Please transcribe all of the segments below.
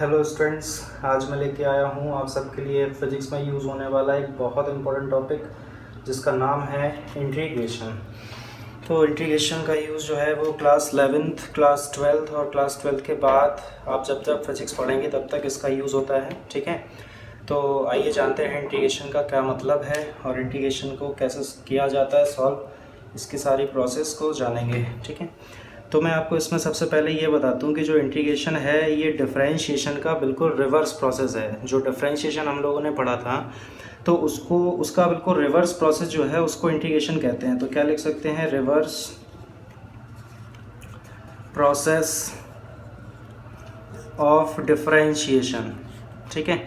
Hello students, आज मैं लेके आया हूँ आप सबके लिए फिज़िक्स में यूज़ होने वाला एक बहुत इम्पोर्टेंट टॉपिक जिसका नाम है इंटीग्रेशन। तो इंटीग्रेशन का यूज़ जो है वो क्लास 11th, क्लास 12th और क्लास 12th के बाद आप जब जब फिज़िक्स पढ़ेंगे तब तक इसका यूज़ होता है। ठीक है, तो आइए जानते हैं इंटीग्रेशन का क्या मतलब है और इंटीग्रेशन को कैसे किया जाता है सॉल्व, इसकी सारी प्रोसेस को जानेंगे। ठीक है, तो मैं आपको इसमें सबसे पहले ये बताता हूँ कि जो इंटीग्रेशन है ये डिफरेंशिएशन का बिल्कुल रिवर्स प्रोसेस है। जो डिफरेंशिएशन हम लोगों ने पढ़ा था तो उसका बिल्कुल रिवर्स प्रोसेस जो है उसको इंटीग्रेशन कहते हैं। तो क्या लिख सकते हैं, रिवर्स प्रोसेस ऑफ डिफरेंशिएशन। ठीक है,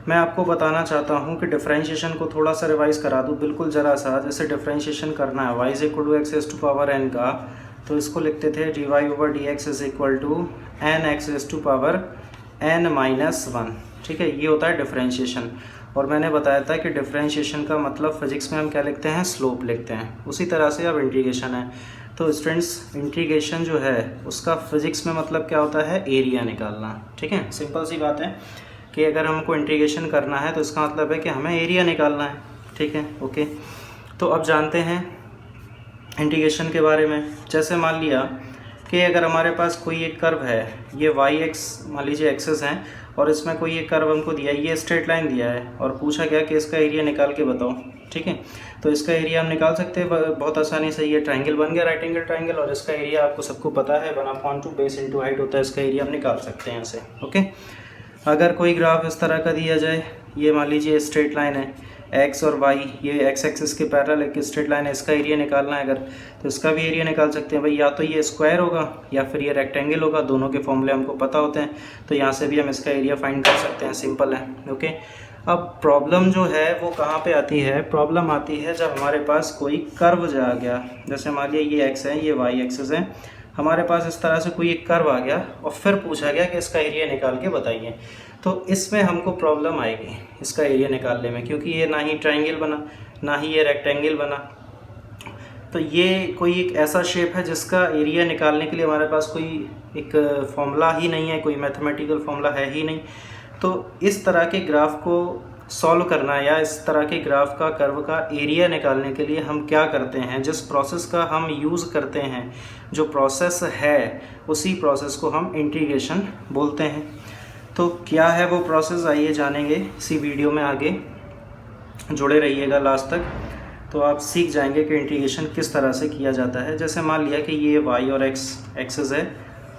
मैं आपको बताना चाहता हूँ कि डिफरेंशिएशन को थोड़ा सा रिवाइज करा दूँ, बिल्कुल ज़रा सा। जैसे डिफरेंशिएशन करना है y is equal to x s to power n का, तो इसको लिखते थे d y over d x is equal to n x s to power n minus 1। ठीक है, ये होता है डिफरेंशिएशन। और मैंने बताया था कि डिफरेंशिएशन का मतलब फिजिक्स में हम क्या लिखते हैं, स्लोप लिखते हैं। उसी तरह से अब इंटीग्रेशन है। तो स्टूडेंट्स, इंटीग्रेशन जो है उसका फिजिक्स में मतलब क्या होता है, एरिया निकालना। ठीक है, सिंपल सी बात है कि अगर हमको इंटीग्रेशन करना है तो इसका मतलब है कि हमें एरिया निकालना है। ठीक है, ओके। तो अब जानते हैं इंटीग्रेशन के बारे में। जैसे मान लिया कि अगर हमारे पास कोई एक कर्व है, ये वाई एक्स मान लीजिए एक्सेस हैं, और इसमें कोई एक कर्व हमको दिया है, ये स्ट्रेट लाइन दिया है और पूछा गया कि इसका एरिया निकाल के बताओ। ठीक है, तो इसका एरिया हम निकाल सकते हैं बहुत आसानी से। ये ट्रायंगल बन गया, राइट एंगल ट्रायंगल, और इसका एरिया आपको सबको पता है 1/2 बेस इंटू हाइट होता है। इसका एरिया हम निकाल सकते हैं ऐसे। ओके, अगर कोई ग्राफ इस तरह का दिया जाए, ये मान लीजिए स्ट्रेट लाइन है, एक्स और वाई ये एक्स एक्सिस के पैरेलल एक स्ट्रेट लाइन है, इसका एरिया निकालना है अगर, तो इसका भी एरिया निकाल सकते हैं भाई। या तो ये स्क्वायर होगा या फिर ये रेक्टेंगल होगा, दोनों के फॉर्मूले हमको पता होते हैं, तो यहाँ से भी हम इसका एरिया फाइंड कर सकते हैं, सिंपल है। ओके, अब प्रॉब्लम जो है वो कहाँ पे आती है, प्रॉब्लम आती है जब हमारे पास कोई कर्व जा गया। जैसे मान लिया ये एक्स है, ये वाई एक्सिस है, हमारे पास इस तरह से कोई एक कर्व आ गया और फिर पूछा गया कि इसका एरिया निकाल के बताइए। तो इसमें हमको प्रॉब्लम आएगी इसका एरिया निकालने में, क्योंकि ये ना ही ट्रायंगल बना ना ही ये रेक्टेंगल बना। तो ये कोई एक ऐसा शेप है जिसका एरिया निकालने के लिए हमारे पास कोई एक फॉर्मूला ही नहीं है, कोई मैथमेटिकल फॉर्मूला है ही नहीं। तो इस तरह के ग्राफ को सॉल्व करना या इस तरह के ग्राफ का कर्व का एरिया निकालने के लिए हम क्या करते हैं, जिस प्रोसेस का हम यूज़ करते हैं, जो प्रोसेस है उसी प्रोसेस को हम इंटीग्रेशन बोलते हैं। तो क्या है वो प्रोसेस, आइए जानेंगे इसी वीडियो में। आगे जुड़े रहिएगा लास्ट तक, तो आप सीख जाएंगे कि इंटीग्रेशन किस तरह से किया जाता है। जैसे मान लिया कि ये वाई और एक्स एक्सिस है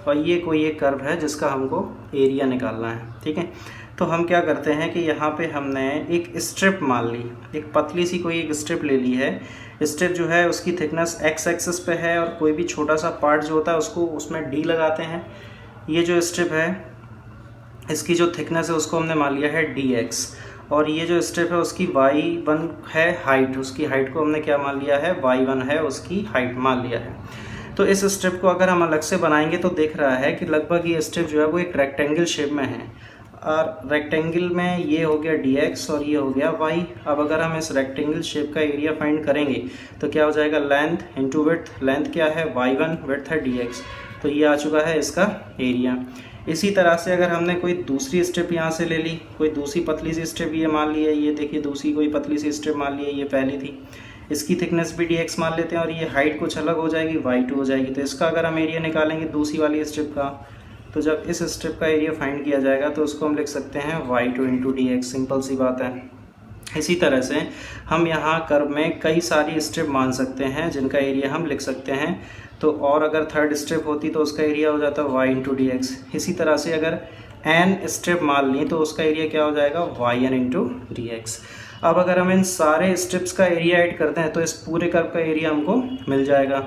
और ये कोई एक कर्व है जिसका हमको एरिया निकालना है। ठीक है, तो हम क्या करते हैं कि यहाँ पे हमने एक स्ट्रिप मान ली, एक पतली सी कोई एक स्ट्रिप ले ली है। स्ट्रिप जो है उसकी थिकनेस एक्स एक्सिस पे है और कोई भी छोटा सा पार्ट जो होता है उसको उसमें डी लगाते हैं। ये जो स्ट्रिप है इसकी जो थिकनेस है उसको हमने मान लिया है डी एक्स, और ये जो स्ट्रिप है उसकी y1 है हाइट, उसकी हाइट को हमने क्या मान लिया है, y1 है उसकी हाइट मान लिया है। तो इस स्ट्रिप को अगर हम अलग से बनाएंगे तो देख रहा है कि लगभग ये स्ट्रिप जो है वो एक रेक्टेंगल शेप में है, और रेक्टेंगल में ये हो गया dx और ये हो गया y। अब अगर हम इस रेक्टेंगल शेप का एरिया फाइंड करेंगे तो क्या हो जाएगा, लेंथ इंटू विड्थ। लेंथ क्या है y1, विड्थ है dx, तो ये आ चुका है इसका एरिया। इसी तरह से अगर हमने कोई दूसरी स्ट्रिप यहाँ से ले ली, कोई दूसरी पतली सी स्ट्रिप ये मान ली है, ये देखिए दूसरी कोई पतली सी स्ट्रिप मान ली है, ये पहली थी, इसकी थिकनेस भी dx मान लेते हैं और ये हाइट कुछ अलग हो जाएगी, y2 हो जाएगी। तो इसका अगर हम एरिया निकालेंगे दूसरी वाली स्ट्रिप का, तो जब इस स्ट्रिप का एरिया फाइंड किया जाएगा तो उसको हम लिख सकते हैं y2 इंटू dx, सिंपल सी बात है। इसी तरह से हम यहाँ कर्व में कई सारी स्ट्रिप मान सकते हैं जिनका एरिया हम लिख सकते हैं। तो और अगर थर्ड स्ट्रिप होती तो उसका एरिया हो जाता y इंटू डी एक्स। इसी तरह से अगर n स्ट्रिप मान ली तो उसका एरिया क्या हो जाएगा, yn इंटू डी एक्स। अब अगर हम इन सारे स्ट्रिप्स का एरिया ऐड करते हैं तो इस पूरे कर्व का एरिया हमको मिल जाएगा।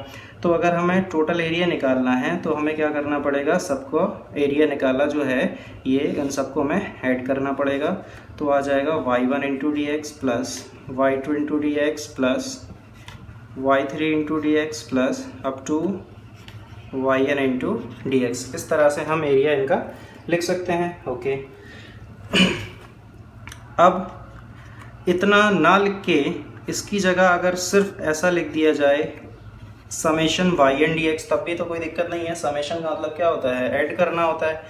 तो अगर हमें टोटल एरिया निकालना है तो हमें क्या करना पड़ेगा, सबको एरिया निकाला जो है ये इन सबको हमें ऐड करना पड़ेगा। तो आ जाएगा y1 into D x plus y2 into D x plus y3 to D x प्लस अप टू yn इंटू डी एक्स। इस तरह से हम एरिया इनका लिख सकते हैं। ओके, अब इतना ना लिख के इसकी जगह अगर सिर्फ ऐसा लिख दिया जाए summation y n d x, तब भी तो कोई दिक्कत नहीं है। समेशन का मतलब क्या होता है, ऐड करना होता है।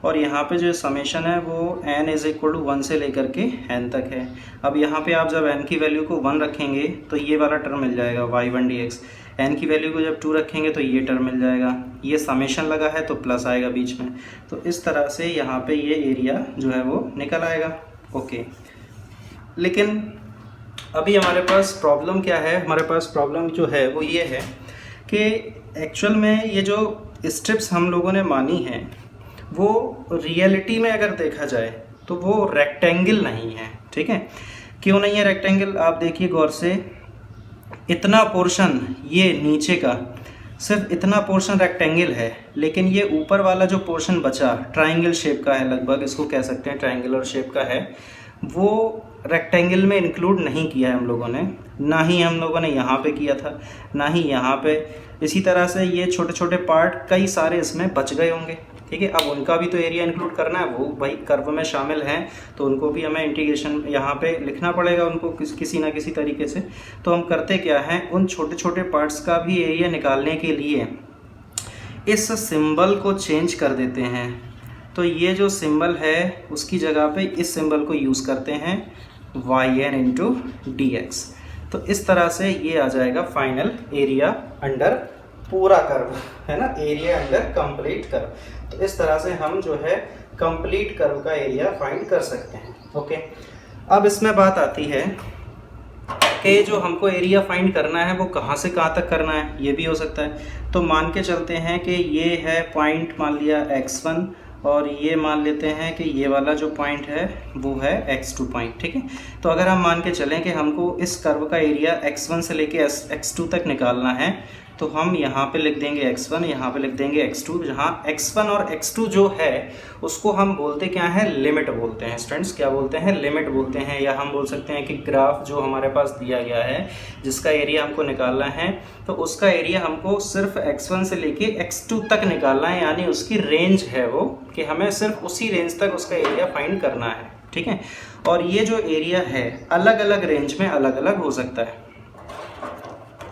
और यहाँ पे जो समेशन है वो n इज इक्वल टू 1 से लेकर के n तक है। अब यहाँ पे आप जब n की वैल्यू को 1 रखेंगे तो ये वाला टर्म मिल जाएगा y1 dx, n की वैल्यू को जब 2 रखेंगे तो ये टर्म मिल जाएगा, ये समेशन लगा है तो प्लस आएगा बीच में, तो इस तरह से यहाँ पे ये एरिया जो है वो निकल आएगा। ओके, लेकिन अभी हमारे पास प्रॉब्लम क्या है, हमारे पास प्रॉब्लम जो है वो ये है कि एक्चुअल में ये जो स्ट्रिप्स हम लोगों ने मानी हैं वो रियलिटी में अगर देखा जाए तो वो रेक्टेंगल नहीं है। ठीक है, क्यों नहीं है रेक्टेंगल? आप देखिए गौर से, इतना पोर्शन ये नीचे का सिर्फ इतना पोर्शन रेक्टेंगल है, लेकिन ये ऊपर वाला जो पोर्शन बचा ट्रायंगल शेप का है, लगभग इसको कह सकते हैं ट्रायंगुलर शेप का है, वो रेक्टेंगल में इंक्लूड नहीं किया है हम लोगों ने, ना ही हम लोगों ने यहाँ पे किया था, ना ही यहाँ पे। इसी तरह से ये छोटे छोटे पार्ट कई सारे इसमें बच गए होंगे। ठीक है, अब उनका भी तो एरिया इंक्लूड करना है, वो भाई कर्व में शामिल हैं तो उनको भी हमें इंटीग्रेशन यहाँ पे लिखना पड़ेगा उनको किसी ना किसी तरीके से। तो हम करते क्या हैं, उन छोटे छोटे पार्ट्स का भी एरिया निकालने के लिए इस सिंबल को चेंज कर देते हैं। तो ये जो सिंबल है उसकी जगह पे इस सिंबल को यूज़ करते हैं yn इंटू dx। तो इस तरह से ये आ जाएगा फाइनल एरिया अंडर पूरा कर्व, है ना, एरिया अंडर कंप्लीट कर्व। तो इस तरह से हम जो है कंप्लीट कर्व का एरिया फाइंड कर सकते हैं। ओके, अब इसमें बात आती है कि जो हमको एरिया फाइंड करना है वो कहाँ से कहाँ तक करना है, ये भी हो सकता है। तो मान के चलते हैं कि ये है पॉइंट, मान लिया x1, और ये मान लेते हैं कि ये वाला जो पॉइंट है वो है x2 पॉइंट। ठीक है, तो अगर हम मान के चलें कि हमको इस कर्व का एरिया x1 से लेके x2 तक निकालना है, तो हम यहाँ पे लिख देंगे x1, यहाँ पे लिख देंगे x2, जहाँ x1 और x2 जो है उसको हम बोलते क्या है, लिमिट बोलते हैं। स्टूडेंट्स क्या बोलते हैं, लिमिट बोलते हैं। या हम बोल सकते हैं कि ग्राफ जो हमारे पास दिया गया है जिसका एरिया हमको निकालना है, तो उसका एरिया हमको सिर्फ x1 से लेके x2 तक निकालना है, यानी उसकी रेंज है वो कि हमें सिर्फ उसी रेंज तक उसका एरिया फाइंड करना है। ठीक है, और ये जो एरिया है अलग अलग रेंज में अलग अलग हो सकता है।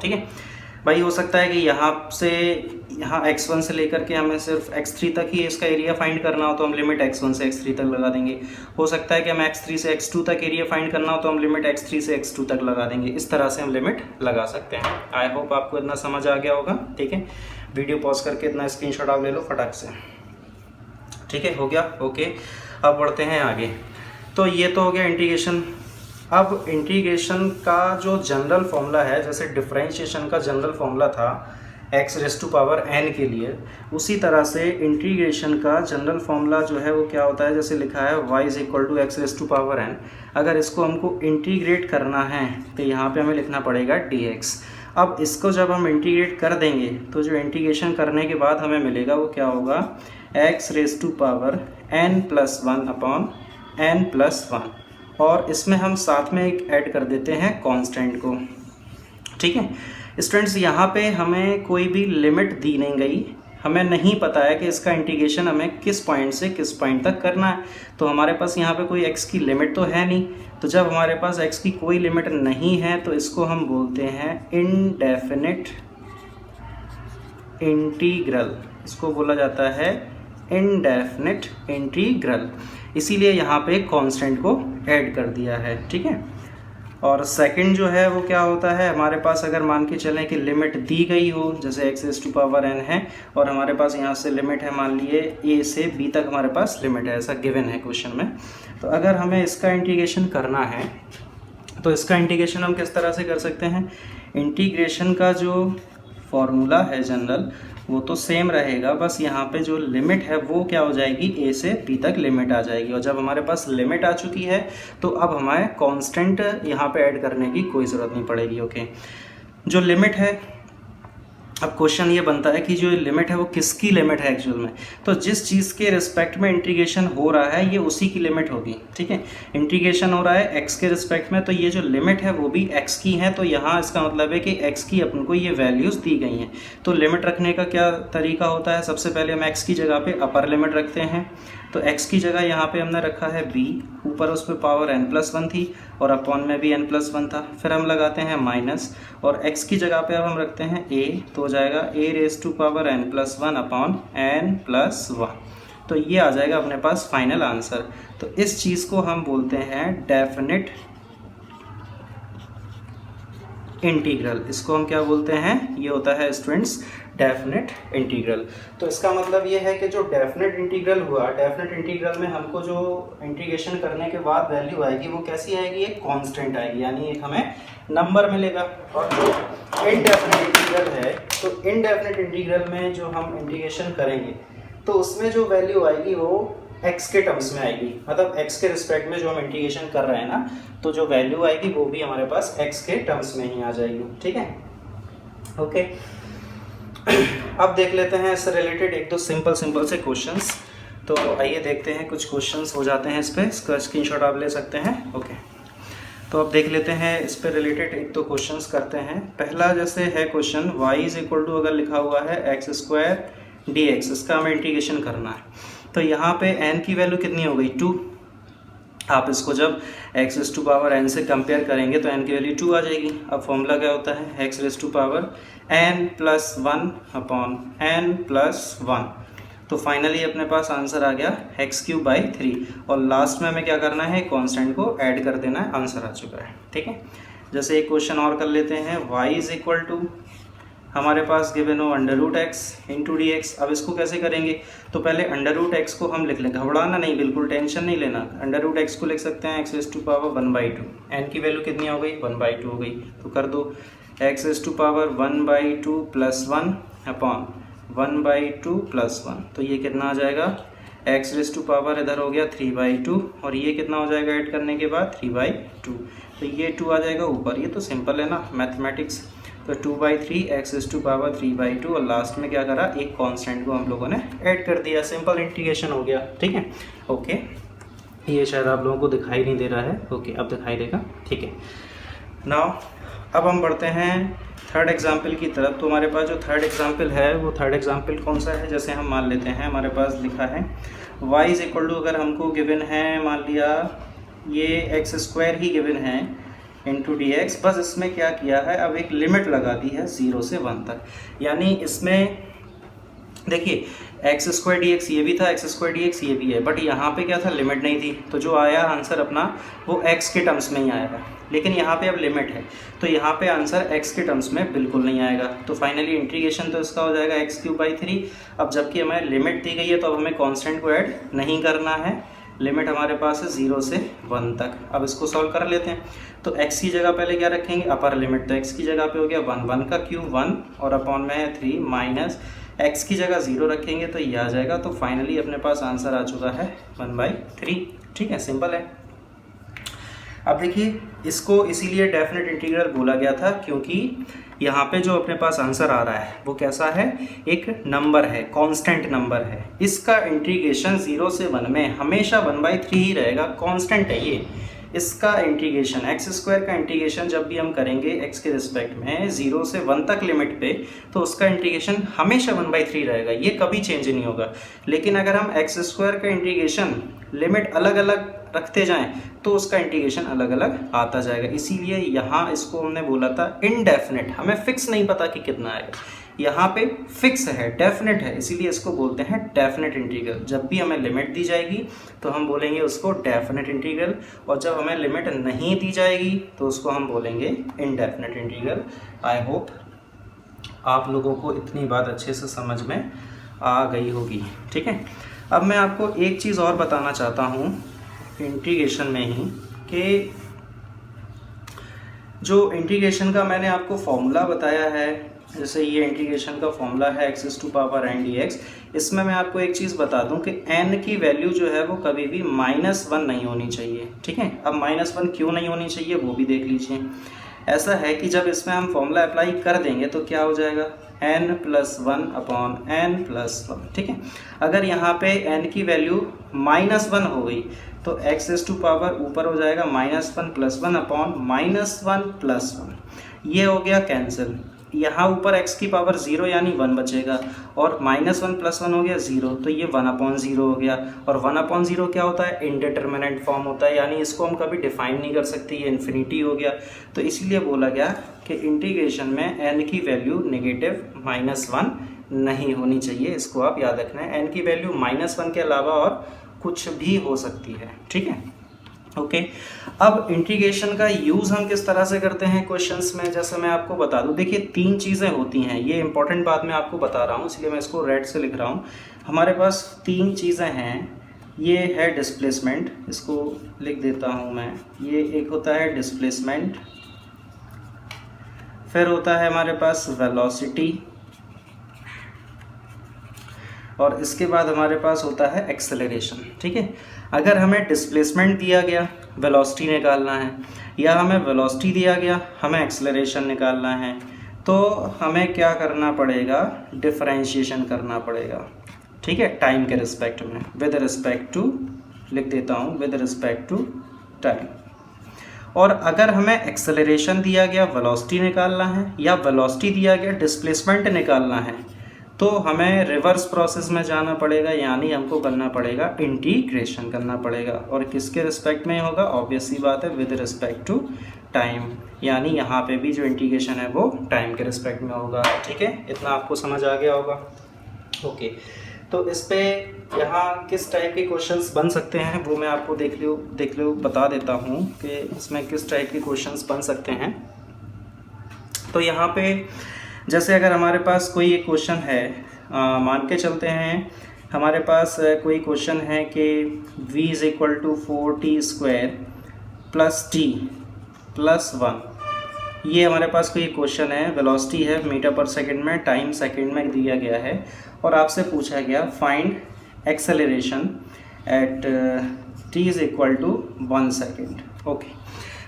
ठीक है भाई, हो सकता है कि यहाँ से यहाँ x1 से लेकर के हमें सिर्फ x3 तक ही इसका एरिया फाइंड करना हो तो हम लिमिट x1 से x3 तक लगा देंगे। हो सकता है कि हमें x3 से x2 तक एरिया फाइंड करना हो तो हम लिमिट x3 से x2 तक लगा देंगे। इस तरह से हम लिमिट लगा सकते हैं। आई होप आपको इतना समझ आ गया होगा। ठीक है, वीडियो पॉज करके इतना स्क्रीनशॉट आप ले लो फटाक से। ठीक है, हो गया। ओके, अब बढ़ते हैं आगे। तो ये तो हो गया इंटीग्रेशन। अब इंटीग्रेशन का जो जनरल फॉर्मूला है, जैसे डिफरेंशिएशन का जनरल फॉर्मूला था x⁴n के लिए, उसी तरह से इंटीग्रेशन का जनरल फॉर्मूला जो है वो क्या होता है, जैसे लिखा है y = x⁴n। अगर इसको हमको इंटीग्रेट करना है तो यहाँ पे हमें लिखना पड़ेगा dx। अब इसको जब हम इंटीग्रेट कर देंगे तो जो इंटीग्रेशन करने के बाद हमें मिलेगा वो क्या होगा, x⁴n+1/n+1, और इसमें हम साथ में एक ऐड कर देते हैं कांस्टेंट को। ठीक है स्टूडेंट्स, यहाँ पे हमें कोई भी लिमिट दी नहीं गई, हमें नहीं पता है कि इसका इंटीग्रेशन हमें किस पॉइंट से किस पॉइंट तक करना है। तो हमारे पास यहाँ पे कोई x की लिमिट तो है नहीं। तो जब हमारे पास x की कोई लिमिट नहीं है तो इसको हम बोलते हैं इनडेफिनिट इंटीग्रल। इसको बोला जाता है इनडेफिनिट इंटीग्रल, इसीलिए यहाँ पे कांस्टेंट को ऐड कर दिया है। ठीक है, और सेकंड जो है वो क्या होता है, हमारे पास अगर मान के चलें कि लिमिट दी गई हो, जैसे x⁴n है और हमारे पास यहाँ से लिमिट है, मान लिए a से b तक हमारे पास लिमिट है, ऐसा गिवन है क्वेश्चन में। तो अगर हमें इसका इंटीग्रेशन करना है तो इसका इंटीग्रेशन हम किस तरह से कर सकते हैं, इंटीग्रेशन का जो फॉर्मूला है जनरल वो तो सेम रहेगा, बस यहाँ पे जो लिमिट है वो क्या हो जाएगी, a से b तक लिमिट आ जाएगी। और जब हमारे पास लिमिट आ चुकी है तो अब हमें कांस्टेंट यहाँ पे ऐड करने की कोई ज़रूरत नहीं पड़ेगी। ओके, जो लिमिट है, अब क्वेश्चन ये बनता है कि जो लिमिट है वो किसकी लिमिट है एक्चुअल में, तो जिस चीज़ के रिस्पेक्ट में इंटीग्रेशन हो रहा है ये उसी की लिमिट होगी। ठीक है, इंटीग्रेशन हो रहा है x के रिस्पेक्ट में, तो ये जो लिमिट है वो भी x की है। तो यहाँ इसका मतलब है कि x की अपन को ये वैल्यूज़ दी गई हैं। तो लिमिट रखने का क्या तरीका होता है, सबसे पहले हम x की जगह पे अपर लिमिट रखते हैं। तो x की जगह यहाँ पे हमने रखा है b, ऊपर उस पर पावर n+1 थी और अपॉन में भी n+1 था। फिर हम लगाते हैं माइनस, और x की जगह पे अब हम रखते हैं a, तो हो जाएगा a⁴n+1/n+1। तो ये आ जाएगा अपने पास फाइनल आंसर। तो इस चीज़ को हम बोलते हैं डेफिनेट इंटीग्रल। इसको हम क्या बोलते हैं, ये होता है स्टूडेंट्स डेफिनेट इंटीग्रल। तो इसका मतलब ये है कि जो डेफिनेट इंटीग्रल हुआ, डेफिनेट इंटीग्रल में हमको जो इंटीग्रेशन करने के बाद वैल्यू आएगी वो कैसी आएगी, एक कांस्टेंट आएगी, यानी एक हमें नंबर मिलेगा। और जो इनडेफिनेट इंटीग्रल है, तो इनडेफिनेट इंटीग्रल में जो हम इंटीग्रेशन करेंगे तो उसमें जो वैल्यू आएगी वो x के टर्म्स में आएगी, मतलब x के रिस्पेक्ट में जो हम इंटीग्रेशन कर रहे हैं ना, तो जो वैल्यू आएगी वो भी हमारे पास x के टर्म्स में ही आ जाएगी। ठीक है, ओके। अब देख लेते हैं इससे रिलेटेड एक दो सिंपल से क्वेश्चंस। तो आइए देखते हैं, कुछ क्वेश्चंस हो जाते हैं इस पर, इसका स्क्रीनशॉट आप ले सकते हैं। ओके, तो अब देख लेते हैं इस पर रिलेटेड एक दो क्वेश्चंस करते हैं। पहला जैसे है क्वेश्चन y अगर लिखा हुआ है x² dx, इसका हमें इंटीग्रेशन करना है। तो यहाँ पे n की वैल्यू कितनी हो गई, 2। आप इसको जब x⁴n से कंपेयर करेंगे तो n की वैल्यू 2 आ जाएगी। अब फॉर्मूला क्या होता है, x⁴n + 1/n + 1। तो फाइनली अपने पास आंसर आ गया x³ / 3, और लास्ट में हमें क्या करना है, कांस्टेंट को ऐड कर देना है, आंसर आ चुका है। ठीक है, जैसे एक क्वेश्चन और कर लेते हैं, y हमारे पास गिवन हो √x × dx। अब इसको कैसे करेंगे, तो पहले √x को हम लिख लें, घबराना नहीं, बिल्कुल टेंशन नहीं लेना। √x को लिख सकते हैं x⁴1/2, n की वैल्यू कितनी हो गई, 1/2 हो गई। तो कर दो x⁴1/2 + 1/1/2 + 1, तो ये कितना आ जाएगा, x⁴ इधर हो गया 3/2, और ये कितना हो जाएगा ऐड करने के बाद 3/2, तो ये 2 आ जाएगा ऊपर। ये तो सिंपल है ना, मैथमेटिक्स। तो 2/3 x⁴3/2, और लास्ट में क्या करा, एक कांस्टेंट को हम लोगों ने ऐड कर दिया, सिंपल इंटीग्रेशन हो गया। ठीक है, ओके। ये शायद आप लोगों को दिखाई नहीं दे रहा है, ओके, अब दिखाई देगा। ठीक है, नाउ अब हम बढ़ते हैं थर्ड एग्जाम्पल की तरफ। तो हमारे पास जो थर्ड एग्जाम्पल है, वो थर्ड एग्जाम्पल कौन सा है, जैसे हम मान लेते हैं हमारे पास लिखा है y अगर हमको गिवन है, मान लिया ये x² ही गिवन है × dx, बस इसमें क्या किया है, अब एक लिमिट लगा दी है 0 से 1 तक। यानी इसमें देखिए x² dx ये भी था, x² dx ये भी है, बट यहाँ पे क्या था, लिमिट नहीं थी, तो जो आया आंसर अपना वो x के टर्म्स में ही आएगा। लेकिन यहाँ पे अब लिमिट है, तो यहाँ पे आंसर x के टर्म्स में बिल्कुल नहीं आएगा। तो फाइनली इंटीग्रेशन तो इसका हो जाएगा x³/3। अब जबकि हमें लिमिट दी गई है, तो अब हमें कांस्टेंट को ऐड नहीं करना है, लिमिट हमारे पास है 0 से 1 तक। अब इसको सॉल्व कर लेते हैं। तो x की जगह पहले क्या रखेंगे, अपर लिमिट, तो x की जगह पे हो गया 1, 1 का क्यूब 1, और अपॉन में है 3, माइनस x की जगह 0 रखेंगे तो ये आ जाएगा। तो फाइनली अपने पास आंसर आ चुका है 1/3। ठीक है, सिंपल है। अब देखिए, इसको इसीलिए डेफिनेट इंटीग्रल बोला गया था, क्योंकि यहाँ पे जो अपने पास आंसर आ रहा है वो कैसा है, एक नंबर है, कांस्टेंट नंबर है। इसका इंटीग्रेशन 0 से 1 में हमेशा 1/3 ही रहेगा, कांस्टेंट है ये। इसका इंटीग्रेशन x² का इंटीग्रेशन जब भी हम करेंगे x के रिस्पेक्ट में 0 से 1 तक लिमिट पे, तो उसका इंटीग्रेशन हमेशा 1/3 रहेगा, ये कभी चेंज नहीं होगा। लेकिन अगर हम x² का इंटीग्रेशन लिमिट अलग अलग रखते जाएं तो उसका इंटीग्रेशन अलग अलग आता जाएगा। इसीलिए यहाँ इसको हमने बोला था इनडेफिनेट, हमें फिक्स नहीं पता कि कितना आएगा। यहाँ पे फिक्स है, डेफिनेट है, इसीलिए इसको बोलते हैं डेफिनेट इंटीग्रल। जब भी हमें लिमिट दी जाएगी तो हम बोलेंगे उसको डेफिनेट इंटीग्रल, और जब हमें लिमिट नहीं दी जाएगी तो उसको हम बोलेंगे इनडेफिनेट इंटीग्रल। आई होप आप लोगों को इतनी बात अच्छे से समझ में आ गई होगी। ठीक है, अब मैं आपको एक चीज़ और बताना चाहता हूँ इंटीग्रेशन में ही, कि जो इंटीग्रेशन का मैंने आपको फॉर्मूला बताया है, जैसे ये इंटीग्रेशन का फॉर्मूला है x⁴n dx, इसमें मैं आपको एक चीज़ बता दूं कि n की वैल्यू जो है वो कभी भी -1 नहीं होनी चाहिए। ठीक है, अब -1 क्यों नहीं होनी चाहिए वो भी देख लीजिए। ऐसा है कि जब इसमें हम फॉर्मूला अप्लाई कर देंगे तो क्या हो जाएगा, n+1/n+1। ठीक है, अगर यहाँ पे n की वैल्यू -1 हो गई तो x⁴ ऊपर हो जाएगा -1 + 1/-1 ये हो गया कैंसिल। यहाँ ऊपर x की पावर 0 यानी 1 बचेगा, और -1 + 1 हो गया 0, तो ये 1/0 हो गया। और 1/0 क्या होता है, इनडिटरमिनेंट फॉर्म होता है, यानी इसको हम कभी डिफाइन नहीं कर सकते, ये इन्फिनिटी हो गया। तो इसलिए बोला गया कि इंटीग्रेशन में n की वैल्यू -1 नहीं होनी चाहिए, इसको आप याद रखना है। एन की वैल्यू -1 के अलावा और कुछ भी हो सकती है, ठीक है। ओके, अब इंटीग्रेशन का यूज़ हम किस तरह से करते हैं क्वेश्चंस में, जैसे मैं आपको बता दूं। देखिए 3 चीज़ें होती हैं, ये इंपॉर्टेंट बात मैं आपको बता रहा हूँ, इसलिए मैं इसको रेड से लिख रहा हूँ। हमारे पास 3 चीज़ें हैं। ये है डिस्प्लेसमेंट, इसको लिख देता हूँ मैं। ये एक होता है डिस्प्लेसमेंट, फिर होता है हमारे पास वेलोसिटी, और इसके बाद हमारे पास होता है एक्सेलरेशन, ठीक है। अगर हमें डिस्प्लेसमेंट दिया गया, वेलोसिटी निकालना है, या हमें वेलोसिटी दिया गया, हमें एक्सेलरेशन निकालना है, तो हमें क्या करना पड़ेगा, डिफरेंशिएशन करना पड़ेगा, ठीक है, टाइम के रिस्पेक्ट में, विद रिस्पेक्ट टू, लिख देता हूँ विद रिस्पेक्ट टू टाइम। और अगर हमें एक्सेलरेशन दिया गया, वेलोसिटी निकालना है, या वेलोसिटी दिया गया, डिस्प्लेसमेंट निकालना है, तो हमें रिवर्स प्रोसेस में जाना पड़ेगा, यानी हमको करना पड़ेगा इंटीग्रेशन करना पड़ेगा। और किसके रिस्पेक्ट में होगा, ऑब्वियस सी बात है, विद रिस्पेक्ट टू टाइम, यानी यहाँ पे भी जो इंटीग्रेशन है वो टाइम के रिस्पेक्ट में होगा, ठीक है। इतना आपको समझ आ गया होगा। ओके, तो इस पे यहाँ किस टाइप के क्वेश्चंस बन सकते हैं वो मैं आपको देख लो बता देता हूँ कि इसमें किस टाइप के क्वेश्चंस बन सकते हैं। तो यहाँ पे जैसे अगर हमारे पास कोई एक क्वेश्चन है, मान के चलते हैं हमारे पास कोई क्वेश्चन है कि v = 4t² + t + 1, ये हमारे पास कोई क्वेश्चन है, वेलोसिटी है मीटर/सेकंड में, टाइम सेकंड में दिया गया है, और आपसे पूछा गया find acceleration at t = 1 second. Okay,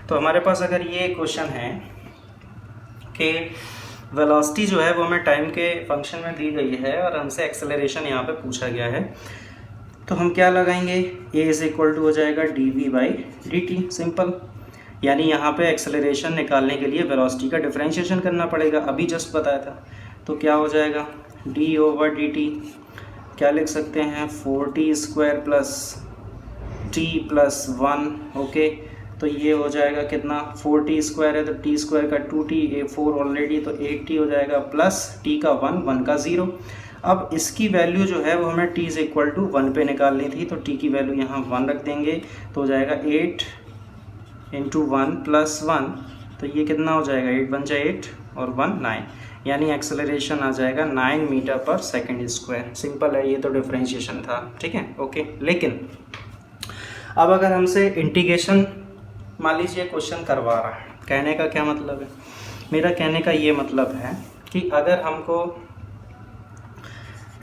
तो हमारे पास अगर ये क्वेश्चन है कि वेलोसिटी जो है वो हमें टाइम के फंक्शन में दी गई है और हमसे एक्सेलरेशन यहाँ पे पूछा गया है, तो हम क्या लगाएंगे, a = हो जाएगा dv/dt, सिंपल। यानी यहाँ पे एक्सेलरेशन निकालने के लिए वेलोसिटी का डिफरेंशिएशन करना पड़ेगा, अभी जस्ट बताया था। तो क्या हो जाएगा, d/dt क्या लिख सकते हैं, 4t² + t + 1। ओके, तो ये हो जाएगा कितना, 4t² है तो t² का 2t, 4 ऑलरेडी, तो 8t हो जाएगा, प्लस t का 1 का 0। अब इसकी वैल्यू जो है वो हमें t = 1 पे निकालनी थी, तो t की वैल्यू यहाँ 1 रख देंगे, तो हो जाएगा 8 × 1 + 1, तो ये कितना हो जाएगा, 8 × 8 और 1 9, यानी एक्सेलरेशन आ जाएगा 9 मीटर/सेकंड²। सिंपल है, ये तो डिफरेंशिएशन था, ठीक है। ओके, लेकिन अब अगर हमसे इंटीग्रेशन मान लीजिए क्वेश्चन करवा रहा है, कहने का क्या मतलब है, मेरा कहने का ये मतलब है कि अगर हमको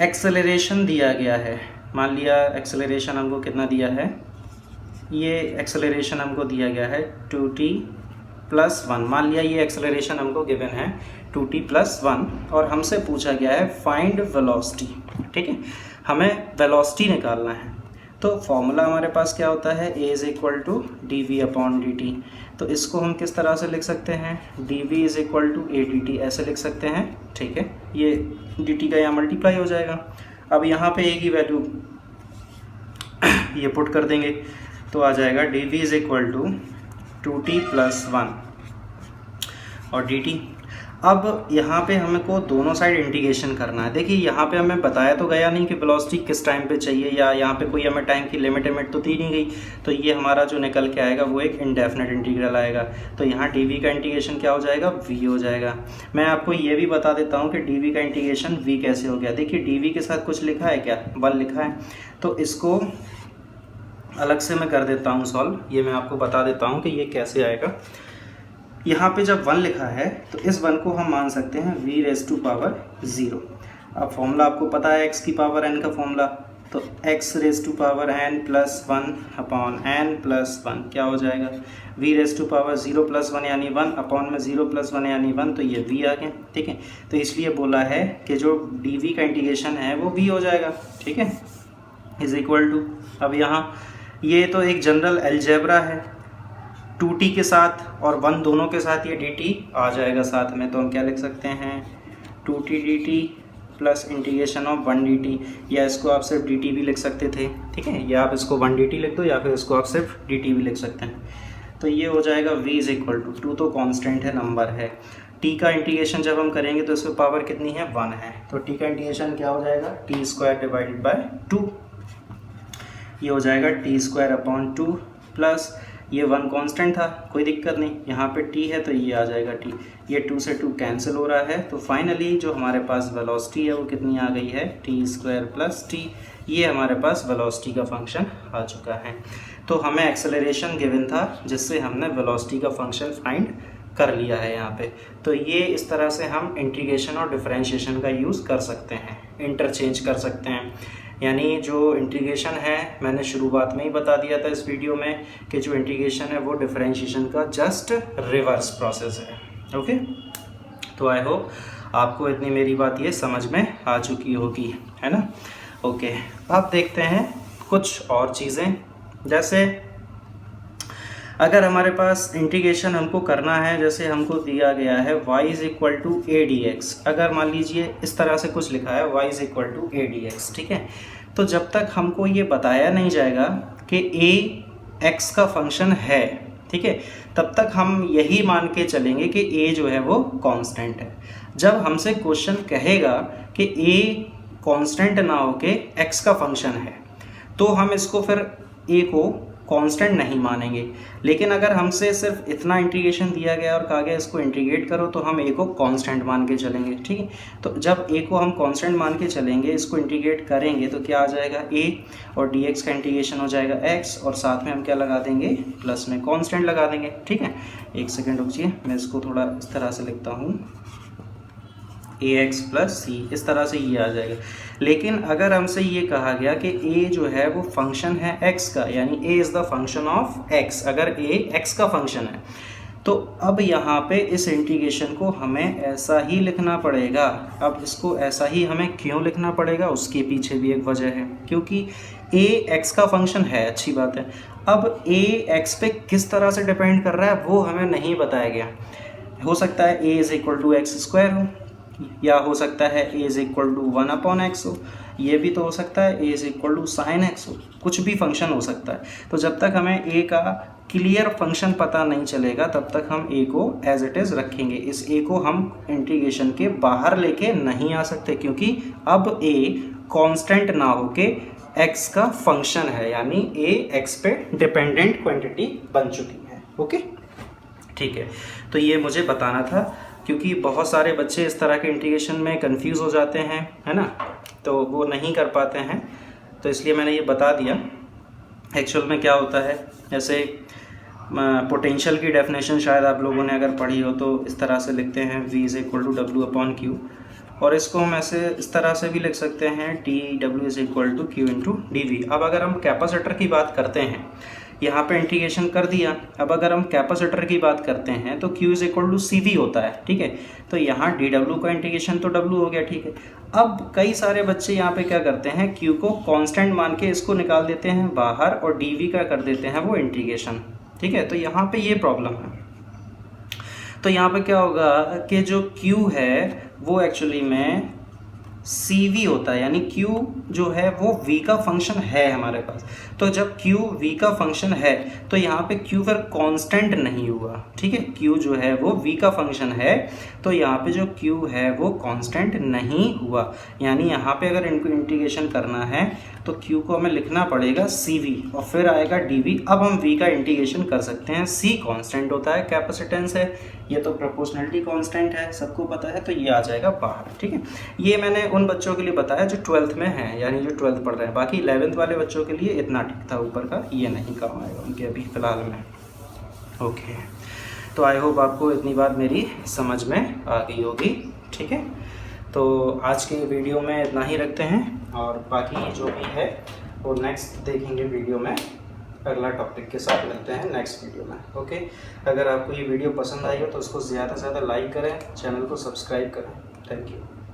एक्सेलरेशन दिया गया है, मान लिया एक्सेलरेशन हमको कितना दिया है, ये एक्सेलरेशन हमको दिया गया है 2t + 1, मान लिया ये एक्सेलरेशन हमको गिवन है 2t + 1, और हमसे पूछा गया है फाइंड वेलोसिटी, ठीक है, हमें वेलोसिटी निकालना है। तो फॉर्मूला हमारे पास क्या होता है, a = dv/dt, तो इसको हम किस तरह से लिख सकते हैं, dv = adt, ऐसे लिख सकते हैं, ठीक है। ये dt का यहाँ मल्टीप्लाई हो जाएगा। अब यहाँ पे a की वैल्यू ये पुट कर देंगे, तो आ जाएगा dv = 2t + 1 और dt। अब यहाँ पे हमको दोनों साइड इंटीग्रेशन करना है। देखिए यहाँ पे हमें बताया तो गया नहीं कि वेलोसिटी किस टाइम पे चाहिए, या यहाँ पे कोई हमें टाइम की लिमिट तो दी नहीं गई, तो ये हमारा जो निकल के आएगा वो एक इंडेफिनेट इंटीग्रल आएगा। तो यहाँ dv का इंटीग्रेशन क्या हो जाएगा, v हो जाएगा। मैं आपको ये भी बता देता हूँ कि dv का इंटीग्रेशन v कैसे हो गया। देखिए dv के साथ कुछ लिखा है क्या, 1 लिखा है, तो इसको अलग से मैं कर देता हूँ सॉल्व। ये मैं आपको बता देता हूँ कि ये कैसे आएगा। यहाँ पे जब 1 लिखा है तो इस 1 को हम मान सकते हैं v⁻0। अब फॉर्मूला आपको पता है x की पावर n का फॉर्मूला, तो x⁻n + 1/n + 1 क्या हो जाएगा, v⁻0 + 1 यानी 1/0 + 1 यानी 1, तो ये v आ गया, ठीक है। तो इसलिए बोला है कि जो dv का इंटीग्रेशन है वो v हो जाएगा, ठीक है, = अब यहाँ ये तो एक जनरल अलजेब्रा है, 2t के साथ और 1 दोनों के साथ ये dt आ जाएगा साथ में, तो हम क्या लिख सकते हैं, 2t dt + ∫1 dt, या इसको आप सिर्फ dt भी लिख सकते थे, ठीक है, या आप इसको 1 dt लिख दो, या फिर इसको आप सिर्फ dt भी लिख सकते हैं। तो ये हो जाएगा v = 2 तो कांस्टेंट है, नंबर है, टी का इंटीग्रेशन जब हम करेंगे तो इसमें पावर कितनी है, 1 है, तो टी का इंटीग्रेशन क्या हो जाएगा, टी स्क्वायर डिवाइडेड बाय 2, ये हो जाएगा टी स्क्वायर अपॉन 2 प्लस ये 1 कांस्टेंट था, कोई दिक्कत नहीं, यहाँ पे t है तो ये आ जाएगा t, ये 2 से 2 कैंसिल हो रहा है, तो फाइनली जो हमारे पास वेलोसिटी है वो कितनी आ गई है, टी स्क्वायर प्लस टी, ये हमारे पास वेलोसिटी का फंक्शन आ चुका है। तो हमें एक्सेलरेशन गिवन था जिससे हमने वेलोसिटी का फंक्शन फाइंड कर लिया है यहाँ पे। तो ये इस तरह से हम इंटीग्रेशन और डिफरेंशिएशन का यूज़ कर सकते हैं, इंटरचेंज कर सकते हैं। यानी जो इंटीग्रेशन है मैंने शुरुआत में ही बता दिया था इस वीडियो में कि जो इंटीग्रेशन है वो डिफरेंशिएशन का जस्ट रिवर्स प्रोसेस है। ओके, तो आई होप आपको इतनी मेरी बात ये समझ में आ चुकी होगी, है ना। ओके, अब देखते हैं कुछ और चीज़ें, जैसे अगर हमारे पास इंटीग्रेशन हमको करना है, जैसे हमको दिया गया है y is equal to A d x, अगर मान लीजिए इस तरह से कुछ लिखा है y is equal to A d x, ठीक है, तो जब तक हमको ये बताया नहीं जाएगा कि a x का फंक्शन है, ठीक है, तब तक हम यही मान के चलेंगे कि a जो है वो कांस्टेंट है। जब हमसे क्वेश्चन कहेगा कि a कांस्टेंट ना हो के x का फंक्शन है, तो हम इसको फिर a को कांस्टेंट नहीं मानेंगे। लेकिन अगर हमसे सिर्फ इतना इंटीग्रेशन दिया गया और कहा गया इसको इंटीग्रेट करो, तो हम a को कांस्टेंट मान के चलेंगे, ठीक है। तो जब a को हम कांस्टेंट मान के चलेंगे, इसको इंटीग्रेट करेंगे तो क्या आ जाएगा, a और dx का इंटीग्रेशन हो जाएगा x, और साथ में हम क्या लगा देंगे, प्लस में कांस्टेंट लगा देंगे, ठीक है। एक सेकेंड रुकिए, मैं इसको थोड़ा इस तरह से लिखता हूँ, ax प्लस सी, इस तरह से ये आ जाएगा। लेकिन अगर हमसे ये कहा गया कि a जो है वो फंक्शन है x का, यानी a is the function of x, अगर a x का फंक्शन है, तो अब यहाँ पे इस इंटीग्रेशन को हमें ऐसा ही लिखना पड़ेगा। अब इसको ऐसा ही हमें क्यों लिखना पड़ेगा, उसके पीछे भी एक वजह है, क्योंकि a x का फंक्शन है, अच्छी बात है। अब a x पे किस तरह से डिपेंड कर रहा है वो हमें नहीं बताया गया। हो सकता है a is equal to x square हो, या हो सकता है a is equal to 1 upon x हो, ये भी तो हो सकता है a is equal to sine x हो, कुछ भी फंक्शन हो सकता है। तो जब तक हमें a का क्लियर फंक्शन पता नहीं चलेगा तब तक हम a को एज इट इज़ रखेंगे। इस a को हम इंटीग्रेशन के बाहर लेके नहीं आ सकते, क्योंकि अब a कांस्टेंट ना होके x का फंक्शन है, यानी a x पे डिपेंडेंट क्वांटिटी बन चुकी है। ओके, ठीक है, तो ये मुझे बताना था, क्योंकि बहुत सारे बच्चे इस तरह के इंटीग्रेशन में कंफ्यूज हो जाते हैं, है ना, तो वो नहीं कर पाते हैं, तो इसलिए मैंने ये बता दिया। एक्चुअल में क्या होता है, जैसे पोटेंशियल की डेफिनेशन शायद आप लोगों ने अगर पढ़ी हो तो इस तरह से लिखते हैं v इज़ इक्वल टू डब्ल्यू अपॉन क्यू, और इसको हम ऐसे इस तरह से भी लिख सकते हैं टी डब्ल्यू is equal to q into d v. अब अगर हम कैपेसिटर की बात करते हैं, यहाँ पे इंटीग्रेशन कर दिया, अब अगर हम कैपेसिटर की बात करते हैं तो Q is equal to c v होता है, ठीक है, तो यहाँ डी डब्ल्यू का इंटीग्रेशन तो W हो गया, ठीक है। अब कई सारे बच्चे यहाँ पे क्या करते हैं, Q को कांस्टेंट मान के इसको निकाल देते हैं बाहर और dV का कर देते हैं वो इंटीग्रेशन, ठीक है, तो यहाँ पे ये प्रॉब्लम है। तो यहाँ पे क्या होगा कि जो Q है वो एक्चुअली में CV होता है, यानी Q जो है वो V का फंक्शन है हमारे पास। तो जब Q V का फंक्शन है तो यहाँ पे Q फिर कांस्टेंट नहीं हुआ, ठीक है, Q जो है वो V का फंक्शन है, तो यहाँ पे जो Q है वो कांस्टेंट नहीं हुआ, यानी यहाँ पे अगर इनको इंटीग्रेशन करना है तो Q को हमें लिखना पड़ेगा CV और फिर आएगा dV। अब हम V का इंटीग्रेशन कर सकते हैं, C कांस्टेंट होता है, कैपेसिटेंस है, ये तो प्रोपोर्शनलिटी कांस्टेंट है, सबको पता है, तो ये आ जाएगा बाहर, ठीक है। ये मैंने उन बच्चों के लिए बताया जो 12th में हैं, यानी जो 12th पढ़ रहे हैं, बाकी 11th वाले बच्चों के लिए इतना ठीक था, ऊपर का ये नहीं काम आएगा उनके अभी फ़िलहाल में। ओके, तो आई होप आपको इतनी बात मेरी समझ में आ गई होगी, ठीक है। तो आज के वीडियो में इतना ही रखते हैं, और बाकी जो भी है वो नेक्स्ट देखेंगे वीडियो में, अगला टॉपिक के साथ मिलते हैं नेक्स्ट वीडियो में। ओके, अगर आपको ये वीडियो पसंद आई हो तो उसको ज़्यादा से ज़्यादा लाइक करें, चैनल को सब्सक्राइब करें। Thank you.